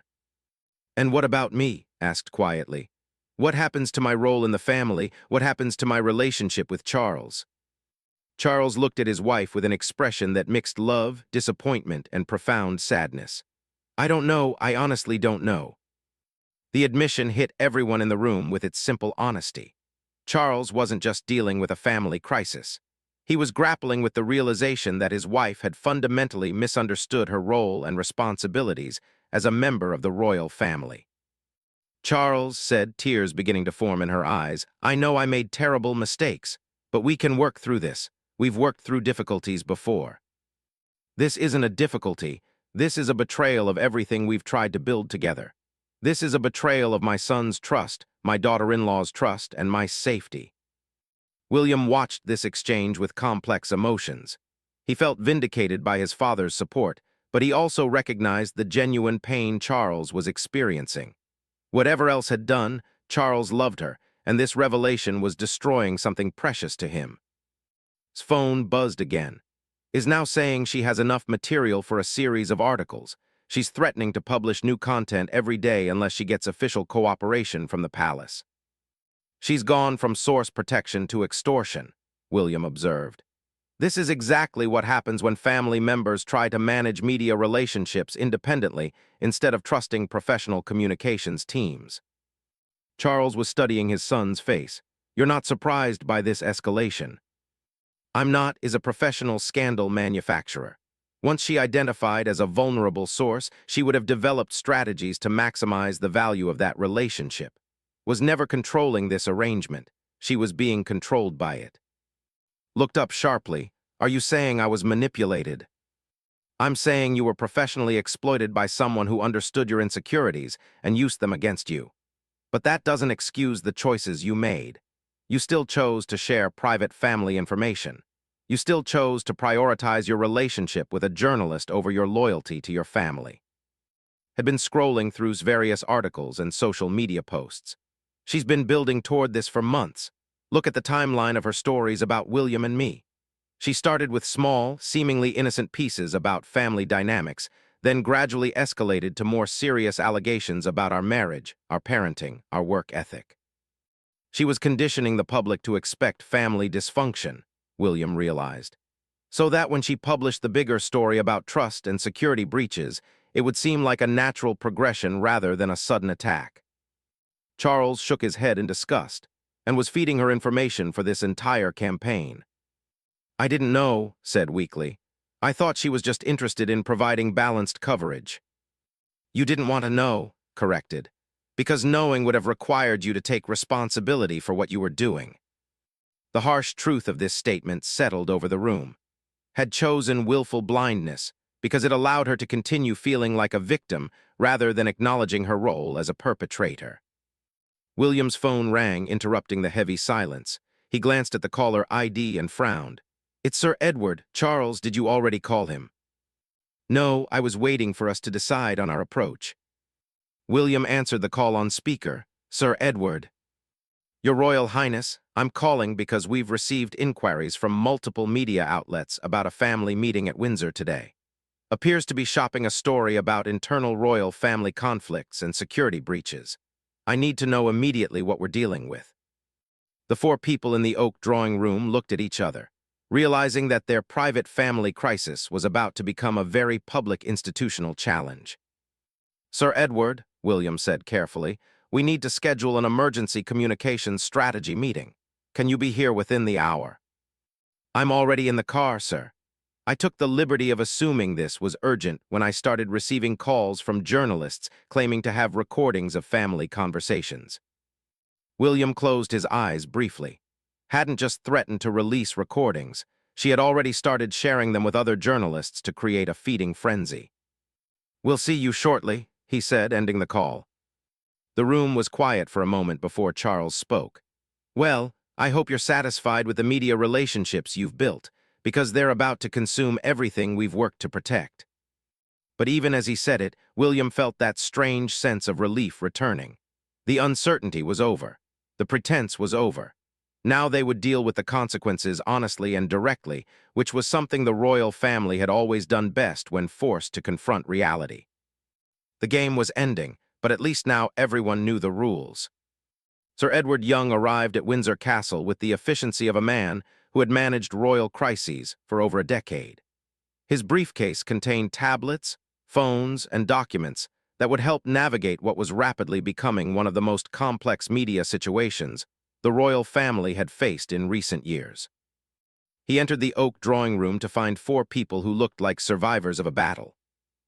"And what about me?" asked quietly. "What happens to my role in the family? What happens to my relationship with Charles?" Charles looked at his wife with an expression that mixed love, disappointment, and profound sadness. "I don't know, I honestly don't know." The admission hit everyone in the room with its simple honesty. Charles wasn't just dealing with a family crisis. He was grappling with the realization that his wife had fundamentally misunderstood her role and responsibilities as a member of the royal family. "Charles," said, tears beginning to form in her eyes, "I know I made terrible mistakes, but we can work through this. We've worked through difficulties before." "This isn't a difficulty. This is a betrayal of everything we've tried to build together. This is a betrayal of my son's trust, my daughter-in-law's trust, and my safety." William watched this exchange with complex emotions. He felt vindicated by his father's support, but he also recognized the genuine pain Charles was experiencing. Whatever else had done, Charles loved her, and this revelation was destroying something precious to him. His phone buzzed again. Is now saying she has enough material for a series of articles. She's threatening to publish new content every day unless she gets official cooperation from the palace. "She's gone from source protection to extortion," William observed. "This is exactly what happens when family members try to manage media relationships independently instead of trusting professional communications teams." Charles was studying his son's face. "You're not surprised by this escalation?" "I'm not" is a professional scandal manufacturer. Once she identified as a vulnerable source, she would have developed strategies to maximize the value of that relationship. Was never controlling this arrangement. She was being controlled by it. Looked up sharply. "Are you saying I was manipulated?" "I'm saying you were professionally exploited by someone who understood your insecurities and used them against you. But that doesn't excuse the choices you made. You still chose to share private family information. You still chose to prioritize your relationship with a journalist over your loyalty to your family." Had been scrolling through various articles and social media posts. "She's been building toward this for months. Look at the timeline of her stories about William and me. She started with small, seemingly innocent pieces about family dynamics, then gradually escalated to more serious allegations about our marriage, our parenting, our work ethic. She was conditioning the public to expect family dysfunction," William realized, "so that when she published the bigger story about trust and security breaches, it would seem like a natural progression rather than a sudden attack." Charles shook his head in disgust and was feeding her information for this entire campaign. "I didn't know," said weakly. "I thought she was just interested in providing balanced coverage." "You didn't want to know," corrected, "because knowing would have required you to take responsibility for what you were doing." The harsh truth of this statement settled over the room. Had chosen willful blindness because it allowed her to continue feeling like a victim rather than acknowledging her role as a perpetrator. William's phone rang, interrupting the heavy silence. He glanced at the caller ID and frowned. "It's Sir Edward. Charles, did you already call him?" "No, I was waiting for us to decide on our approach." William answered the call on speaker. "Sir Edward." "Your Royal Highness, I'm calling because we've received inquiries from multiple media outlets about a family meeting at Windsor today. Appears to be shopping a story about internal royal family conflicts and security breaches. I need to know immediately what we're dealing with." The four people in the oak drawing room looked at each other, realizing that their private family crisis was about to become a very public institutional challenge. "Sir Edward," William said carefully, "we need to schedule an emergency communications strategy meeting. Can you be here within the hour?" "I'm already in the car, sir." I took the liberty of assuming this was urgent when I started receiving calls from journalists claiming to have recordings of family conversations. William closed his eyes briefly. Hadn't just threatened to release recordings. She had already started sharing them with other journalists to create a feeding frenzy. "We'll see you shortly," he said, ending the call. The room was quiet for a moment before Charles spoke. "Well, I hope you're satisfied with the media relationships you've built, because they're about to consume everything we've worked to protect." But even as he said it, William felt that strange sense of relief returning. The uncertainty was over. The pretense was over. Now they would deal with the consequences honestly and directly, which was something the royal family had always done best when forced to confront reality. The game was ending, but at least now everyone knew the rules. Sir Edward Young arrived at Windsor Castle with the efficiency of a man who had managed royal crises for over a decade. His briefcase contained tablets, phones, and documents that would help navigate what was rapidly becoming one of the most complex media situations the royal family had faced in recent years. He entered the oak drawing room to find 4 people who looked like survivors of a battle.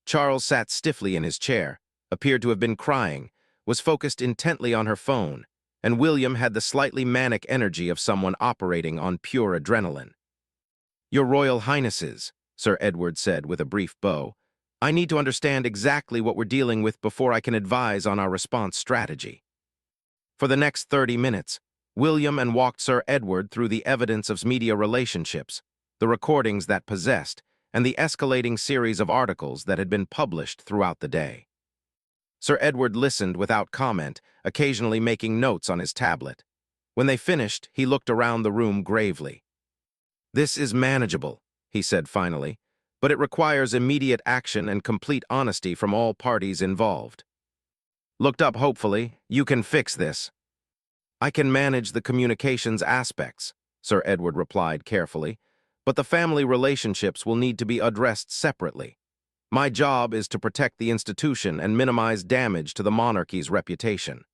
Charles sat stiffly in his chair, appeared to have been crying, was focused intently on her phone, and William had the slightly manic energy of someone operating on pure adrenaline. "Your Royal Highnesses," Sir Edward said with a brief bow, "I need to understand exactly what we're dealing with before I can advise on our response strategy." For the next 30 minutes, William and walked Sir Edward through the evidence of media relationships, the recordings that possessed, and the escalating series of articles that had been published throughout the day. Sir Edward listened without comment, occasionally making notes on his tablet. When they finished, he looked around the room gravely. "This is manageable," he said finally, "but it requires immediate action and complete honesty from all parties involved." Looked up hopefully, "You can fix this." "I can manage the communications aspects," Sir Edward replied carefully, "but the family relationships will need to be addressed separately. My job is to protect the institution and minimize damage to the monarchy's reputation."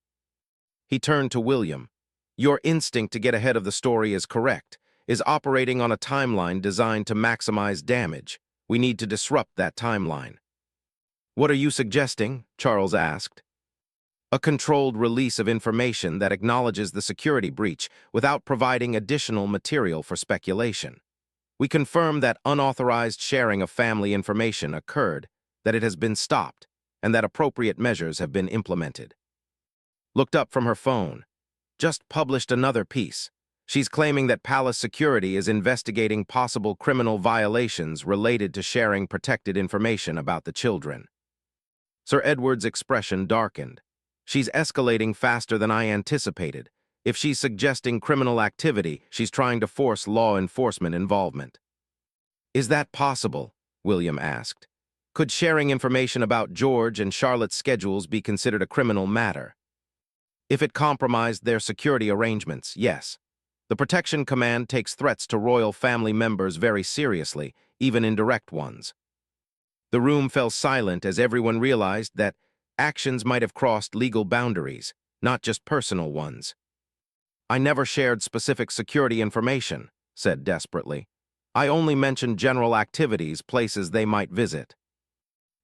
He turned to William. "Your instinct to get ahead of the story is correct, is operating on a timeline designed to maximize damage. We need to disrupt that timeline." "What are you suggesting?" Charles asked. "A controlled release of information that acknowledges the security breach without providing additional material for speculation. We confirm that unauthorized sharing of family information occurred, that it has been stopped, and that appropriate measures have been implemented." Looked up from her phone. "Just published another piece. She's claiming that Palace Security is investigating possible criminal violations related to sharing protected information about the children." Sir Edward's expression darkened. "She's escalating faster than I anticipated. If she's suggesting criminal activity, she's trying to force law enforcement involvement." "Is that possible?" William asked. "Could sharing information about George and Charlotte's schedules be considered a criminal matter?" "If it compromised their security arrangements, yes. The Protection Command takes threats to royal family members very seriously, even indirect ones." The room fell silent as everyone realized that actions might have crossed legal boundaries, not just personal ones. "I never shared specific security information," said desperately. "I only mentioned general activities, places they might visit."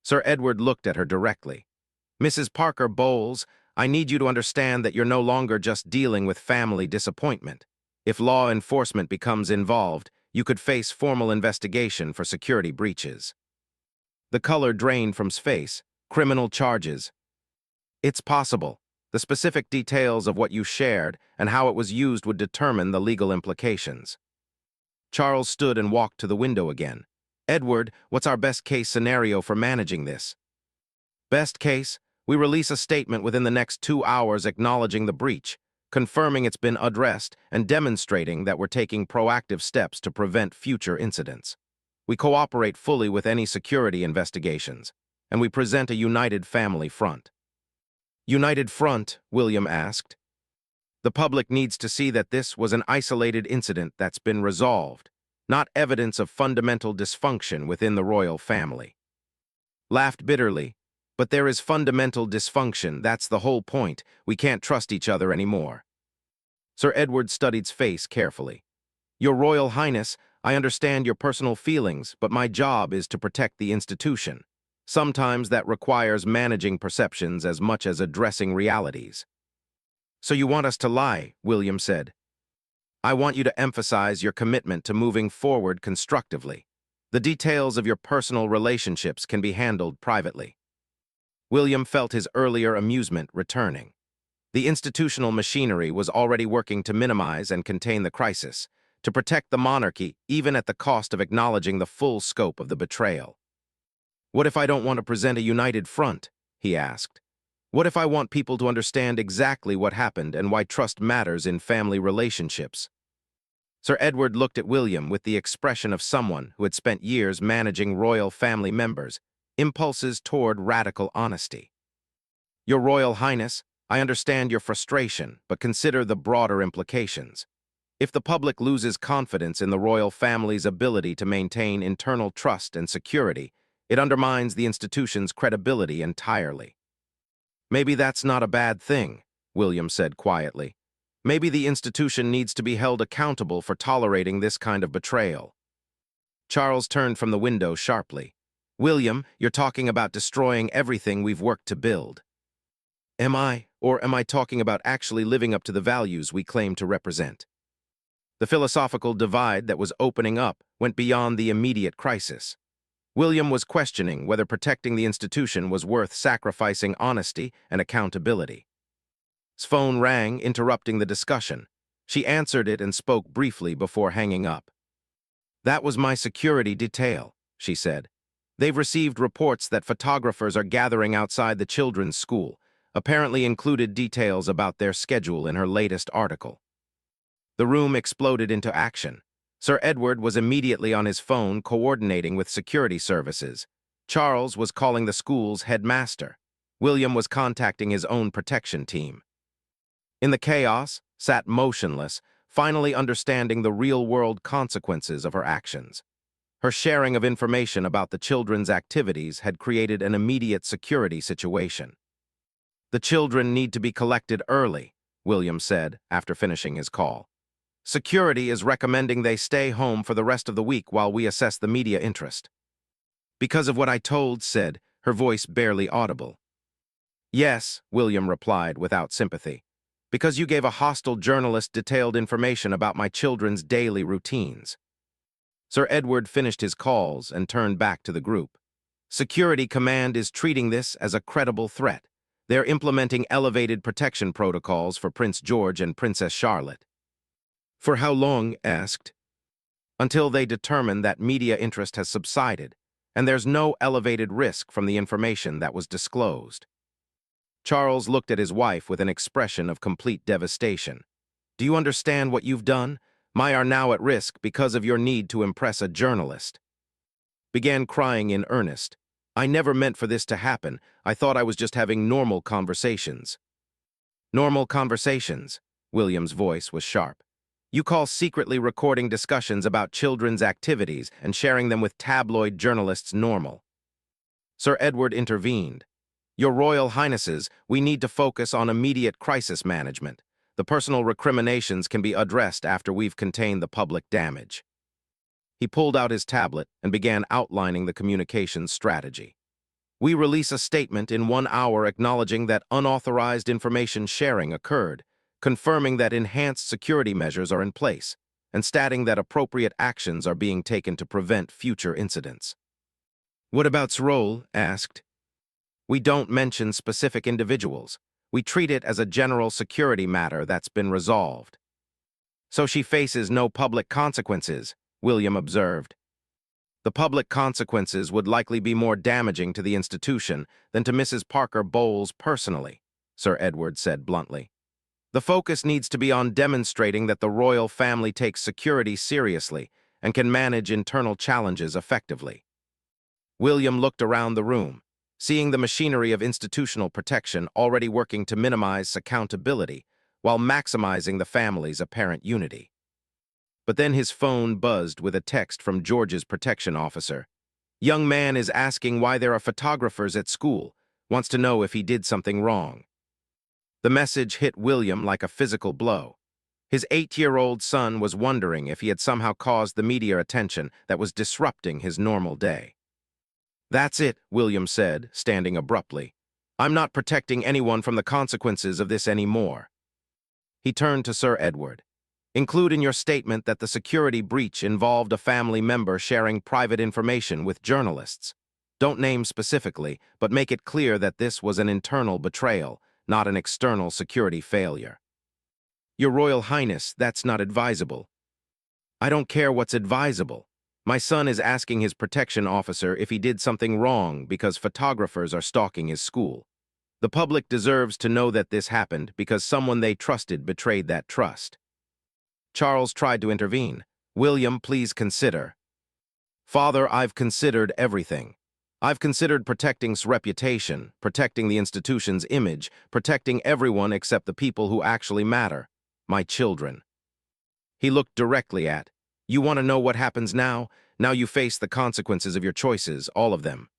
Sir Edward looked at her directly. "Mrs. Parker Bowles, I need you to understand that you're no longer just dealing with family disappointment. If law enforcement becomes involved, you could face formal investigation for security breaches." The color drained from his face. "Criminal charges." "It's possible. The specific details of what you shared and how it was used would determine the legal implications." Charles stood and walked to the window again. "Edward, what's our best-case scenario for managing this?" "Best case, we release a statement within the next 2 hours acknowledging the breach, confirming it's been addressed, and demonstrating that we're taking proactive steps to prevent future incidents. We cooperate fully with any security investigations, and we present a united family front." "United front?" William asked. "The public needs to see that this was an isolated incident that's been resolved, not evidence of fundamental dysfunction within the royal family." Laughed bitterly. "But there is fundamental dysfunction, that's the whole point. We can't trust each other anymore." Sir Edward studied his face carefully. "Your Royal Highness, I understand your personal feelings, but my job is to protect the institution. Sometimes that requires managing perceptions as much as addressing realities." "So you want us to lie," William said. "I want you to emphasize your commitment to moving forward constructively. The details of your personal relationships can be handled privately." William felt his earlier amusement returning. The institutional machinery was already working to minimize and contain the crisis, to protect the monarchy even at the cost of acknowledging the full scope of the betrayal. "What if I don't want to present a united front?" he asked. "What if I want people to understand exactly what happened and why trust matters in family relationships?" Sir Edward looked at William with the expression of someone who had spent years managing royal family members, impulses toward radical honesty. "Your Royal Highness, I understand your frustration, but consider the broader implications. If the public loses confidence in the royal family's ability to maintain internal trust and security, it undermines the institution's credibility entirely." "Maybe that's not a bad thing," William said quietly. "Maybe the institution needs to be held accountable for tolerating this kind of betrayal." Charles turned from the window sharply. "William, you're talking about destroying everything we've worked to build." "Am I, or am I talking about actually living up to the values we claim to represent?" The philosophical divide that was opening up went beyond the immediate crisis. William was questioning whether protecting the institution was worth sacrificing honesty and accountability. His phone rang, interrupting the discussion. She answered it and spoke briefly before hanging up. "That was my security detail," she said. "They've received reports that photographers are gathering outside the children's school, apparently included details about their schedule in her latest article." The room exploded into action. Sir Edward was immediately on his phone coordinating with security services. Charles was calling the school's headmaster. William was contacting his own protection team. In the chaos, sat motionless, finally understanding the real-world consequences of her actions. Her sharing of information about the children's activities had created an immediate security situation. "The children need to be collected early," William said after finishing his call. "Security is recommending they stay home for the rest of the week while we assess the media interest." "Because of what I told," said, her voice barely audible. "Yes," William replied without sympathy. "Because you gave a hostile journalist detailed information about my children's daily routines." Sir Edward finished his calls and turned back to the group. "Security Command is treating this as a credible threat. They're implementing elevated protection protocols for Prince George and Princess Charlotte." "For how long?" asked. "Until they determine that media interest has subsided, and there's no elevated risk from the information that was disclosed." Charles looked at his wife with an expression of complete devastation. "Do you understand what you've done? My are now at risk because of your need to impress a journalist." Began crying in earnest. "I never meant for this to happen. I thought I was just having normal conversations." "Normal conversations?" William's voice was sharp. "You call secretly recording discussions about children's activities and sharing them with tabloid journalists normal?" Sir Edward intervened. "Your Royal Highnesses, we need to focus on immediate crisis management. The personal recriminations can be addressed after we've contained the public damage." He pulled out his tablet and began outlining the communications strategy. "We release a statement in 1 hour acknowledging that unauthorized information sharing occurred, confirming that enhanced security measures are in place, and stating that appropriate actions are being taken to prevent future incidents." "What about's role?" asked. "We don't mention specific individuals. We treat it as a general security matter that's been resolved." "So she faces no public consequences," William observed. "The public consequences would likely be more damaging to the institution than to Mrs. Parker Bowles personally," Sir Edward said bluntly. "The focus needs to be on demonstrating that the royal family takes security seriously and can manage internal challenges effectively." William looked around the room, seeing the machinery of institutional protection already working to minimize accountability while maximizing the family's apparent unity. But then his phone buzzed with a text from George's protection officer. "Young man is asking why there are photographers at school, wants to know if he did something wrong." The message hit William like a physical blow. His 8-year-old son was wondering if he had somehow caused the media attention that was disrupting his normal day. "That's it," William said, standing abruptly. "I'm not protecting anyone from the consequences of this anymore." He turned to Sir Edward. "Include in your statement that the security breach involved a family member sharing private information with journalists. Don't name specifically, but make it clear that this was an internal betrayal, not an external security failure. Your Royal Highness, that's not advisable. I don't care what's advisable. My son is asking his protection officer if he did something wrong because photographers are stalking his school. The public deserves to know that this happened because someone they trusted betrayed that trust. Charles tried to intervene. William, please consider. Father, I've considered everything. I've considered protecting reputation, protecting the institution's image, protecting everyone except the people who actually matter, my children. He looked directly at, you want to know what happens now? Now you face the consequences of your choices, all of them.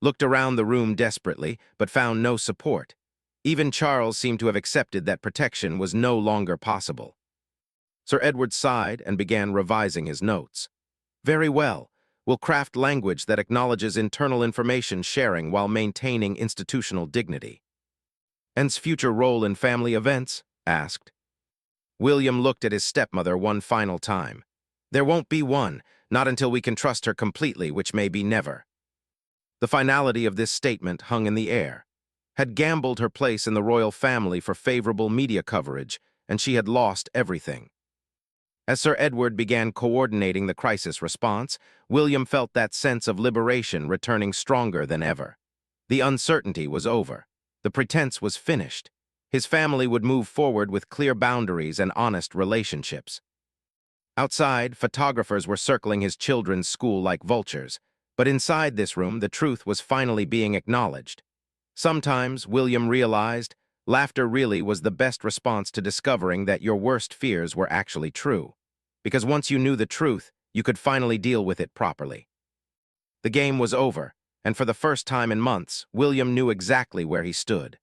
Looked around the room desperately, but found no support. Even Charles seemed to have accepted that protection was no longer possible. Sir Edward sighed and began revising his notes. Very well. We'll craft language that acknowledges internal information sharing while maintaining institutional dignity. Anne's future role in family events? Asked. William looked at his stepmother one final time. There won't be one, not until we can trust her completely, which may be never. The finality of this statement hung in the air. Had gambled her place in the royal family for favorable media coverage, and she had lost everything. As Sir Edward began coordinating the crisis response, William felt that sense of liberation returning stronger than ever. The uncertainty was over. The pretense was finished. His family would move forward with clear boundaries and honest relationships. Outside, photographers were circling his children's school like vultures, but inside this room, the truth was finally being acknowledged. Sometimes, William realized, laughter really was the best response to discovering that your worst fears were actually true. Because once you knew the truth, you could finally deal with it properly. The game was over, and for the first time in months, William knew exactly where he stood.